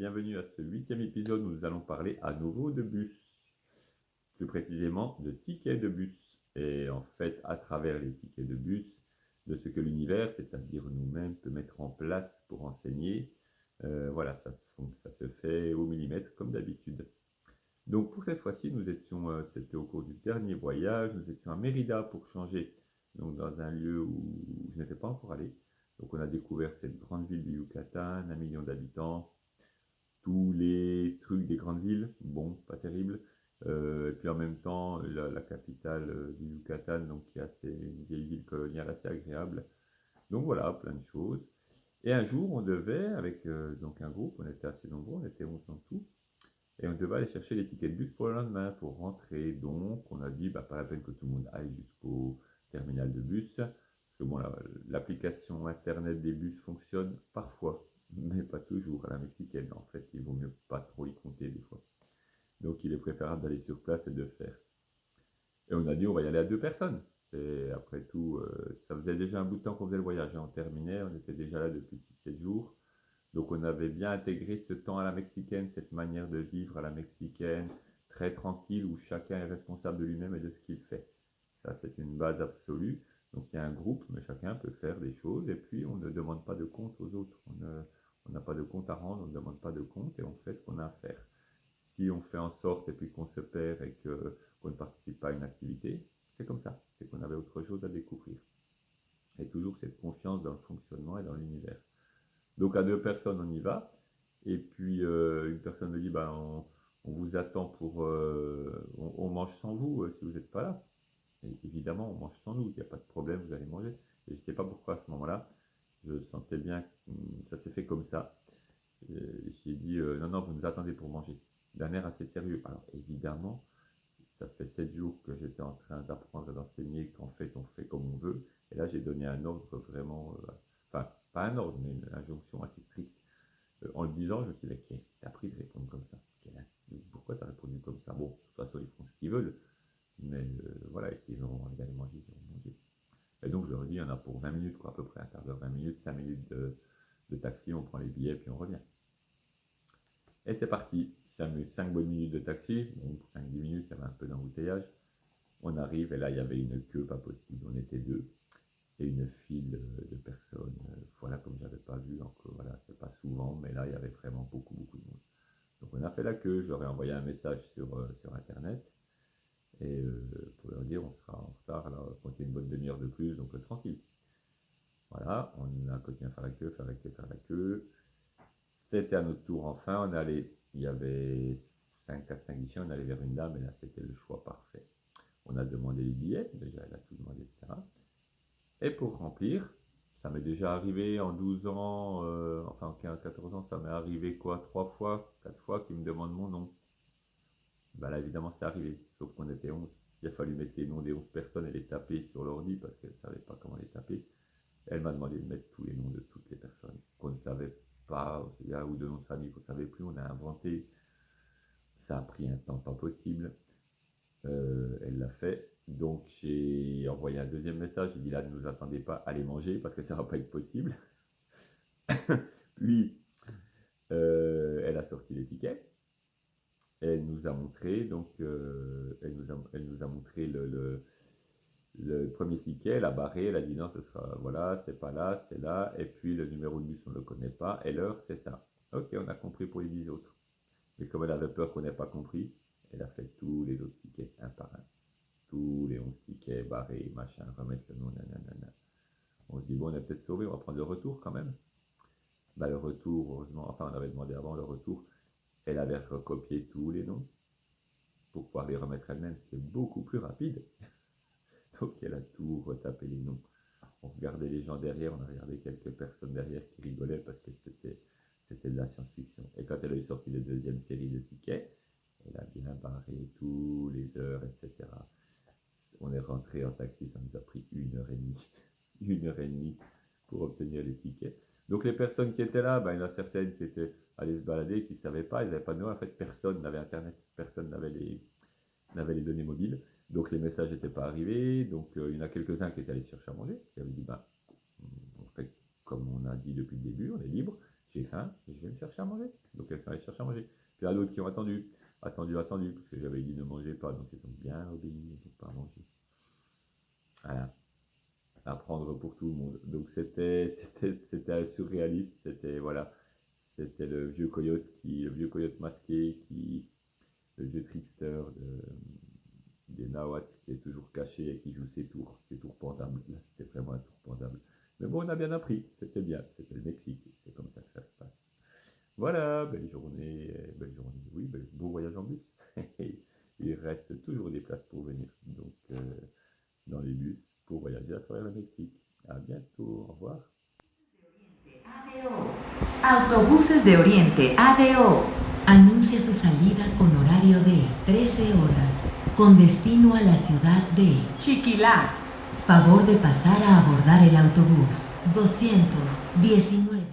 bienvenue à ce 8e épisode où nous allons parler à nouveau de bus, plus précisément de tickets de bus. Et en fait, à travers les tickets de bus, de ce que l'univers, c'est-à-dire nous-mêmes, peut mettre en place pour enseigner. Voilà, ça se fait au millimètre comme d'habitude. Donc pour cette fois-ci, c'était au cours du dernier voyage, nous étions à Mérida pour changer, donc dans un lieu où je n'étais pas encore allé. Donc on a découvert cette grande ville du Yucatan, 1 million d'habitants, tous les trucs des grandes villes, bon, pas terrible. Et puis en même temps, la capitale du Yucatan, donc qui est une vieille ville coloniale assez agréable. Donc voilà, plein de choses. Et un jour, on devait, avec donc un groupe, on était assez nombreux, on était 11 en tout, et on devait aller chercher les tickets de bus pour le lendemain, pour rentrer. Donc, on a dit, bah, pas la peine que tout le monde aille jusqu'au terminal de bus. Parce que bon, l'application Internet des bus fonctionne parfois, mais pas toujours à la mexicaine. En fait, il vaut mieux pas trop y compter des fois. Donc, il est préférable d'aller sur place et de faire. Et on a dit, on va y aller à 2 personnes. C'est, après tout, ça faisait déjà un bout de temps qu'on faisait le voyage, hein. On terminait, on était déjà là depuis 6 7 jours. Donc on avait bien intégré ce temps à la mexicaine, cette manière de vivre à la mexicaine, très tranquille, où chacun est responsable de lui-même et de ce qu'il fait. Ça, c'est une base absolue. Donc il y a un groupe, mais chacun peut faire des choses, et puis on ne demande pas de compte aux autres. On n'a pas de compte à rendre, on ne demande pas de compte, et on fait ce qu'on a à faire. Si on fait en sorte, et puis qu'on se perd, et qu'on ne participe pas à une activité, c'est comme ça. C'est qu'on avait autre chose à découvrir. Et toujours cette confiance dans le fonctionnement et dans l'univers. Donc à 2 personnes, on y va. Et puis une personne me dit, bah, on vous attend on mange sans vous si vous n'êtes pas là. Et évidemment, on mange sans nous, il n'y a pas de problème, vous allez manger. Et je ne sais pas pourquoi à ce moment-là, je sentais bien que ça s'est fait comme ça. J'ai dit, non, non, vous nous attendez pour manger. D'un air assez sérieux. Alors évidemment, ça fait 7 jours que j'étais en train d'apprendre et d'enseigner qu'en fait, on fait comme on veut. Et là, j'ai donné un ordre vraiment, enfin, pas un ordre, mais une injonction assez stricte. En le disant, je me suis dit, mais qu'est-ce qui t'a pris de répondre comme ça? Pourquoi tu as répondu comme ça? Bon, de toute façon, ils font ce qu'ils veulent, mais voilà, et s'ils ont envie d'aller manger, ils vont manger. Et donc, je leur ai dit, il y en a pour 20 minutes, quoi, à peu près, un quart d'heure, 20 minutes, 5 minutes de taxi, on prend les billets, puis on revient. Et c'est parti, 5 bonnes minutes de taxi, bon, 5-10 minutes, il y avait un peu d'embouteillage. On arrive, et là, il y avait une queue pas possible, on était deux, et une file de personnes, voilà, comme j'avais pas vu, donc voilà, c'est pas souvent, mais là, il y avait vraiment beaucoup, beaucoup de monde. Donc on a fait la queue, je leur ai envoyé un message sur Internet et pour leur dire on sera en retard, là, comptez une bonne demi-heure de plus, donc tranquille. Voilà, on a continué à faire la queue, faire la queue, faire la queue. C'était à notre tour enfin, il y avait 4 5 guichets, on allait vers une dame et là c'était le choix parfait. On a demandé les billets, déjà elle a tout demandé, etc. Et pour remplir, ça m'est déjà arrivé en 12 ans, enfin en 15, 14 ans, ça m'est arrivé quoi, 3 fois, 4 fois qu'ils me demandent mon nom. Bah là, évidemment, c'est arrivé, sauf qu'on était 11. Il a fallu mettre les noms des 11 personnes et les taper sur l'ordi parce qu'elle ne savait pas comment les taper. Elle m'a demandé de mettre tous les noms de toutes les personnes qu'on ne savait pas, il y a ou de noms de famille qu'on ne savait plus, on a inventé. Ça a pris un temps pas possible. Elle l'a fait. Donc j'ai envoyé un deuxième message, j'ai dit là, ne nous attendez pas, allez manger parce que ça ne va pas être possible. Puis elle a sorti l'étiquette. Elle nous a montré, donc, elle nous a montré le premier ticket, elle a barré, elle a dit non, ce sera, voilà, c'est pas là, c'est là, et puis le numéro de bus, on ne le connaît pas, et l'heure, c'est ça. Ok, on a compris pour les 10 autres. Mais comme elle avait peur qu'on n'ait pas compris, elle a fait tous les autres tickets, un par un. Tous les 11 tickets, barrés, machin, remettre le nom, nanana. On se dit, bon, on est peut-être sauvé, on va prendre le retour quand même. Bah, le retour, heureusement, enfin, on avait demandé avant le retour, elle avait recopié tous les noms pour pouvoir les remettre elle-même, ce qui est beaucoup plus rapide. Donc elle a tout retapé les noms. On regardait les gens derrière, on a regardé quelques personnes derrière qui rigolaient parce que c'était de la science-fiction. Et quand elle a eu sorti la deuxième série de tickets, elle a bien barré tous les heures, etc. On est rentré en taxi, ça nous a pris 1 heure et demie. 1 heure et demie pour obtenir les tickets. Donc les personnes qui étaient là, ben, il y en a certaines qui étaient allées se balader, qui ne savaient pas, ils n'avaient pas de nom. En fait, personne n'avait Internet, personne n'avait les données mobiles. Donc les messages n'étaient pas arrivés. Donc il y en a quelques-uns qui étaient allés chercher à manger, qui avaient dit, ben, on fait comme on a dit depuis le début, on est libre. j'ai faim, je vais me chercher à manger. Donc elles sont allées chercher à manger. Puis il y en a d'autres qui ont attendu, parce que j'avais dit ne mangez pas, donc ils ont bien obéi, ils n'ont pas mangé. Voilà, à prendre pour tout le monde. Donc c'était surréaliste, c'était le vieux coyote masqué le vieux trickster des Nahuatl qui est toujours caché et qui joue ses tours pendables. Là, c'était vraiment un tour pendable. Mais bon, on a bien appris, c'était bien, c'était le Mexique, c'est comme ça que ça se passe. Voilà, belle journée, oui, beau voyage en bus. Il reste toujours des places pour venir, donc dans les bus pour voyager à travers le Mexique. À bientôt, au revoir. Autobuses de Oriente ADO. Anuncia su salida con horario de 13 horas, con destino a la ciudad de Chiquilá. Favor de pasar a abordar el autobús 219.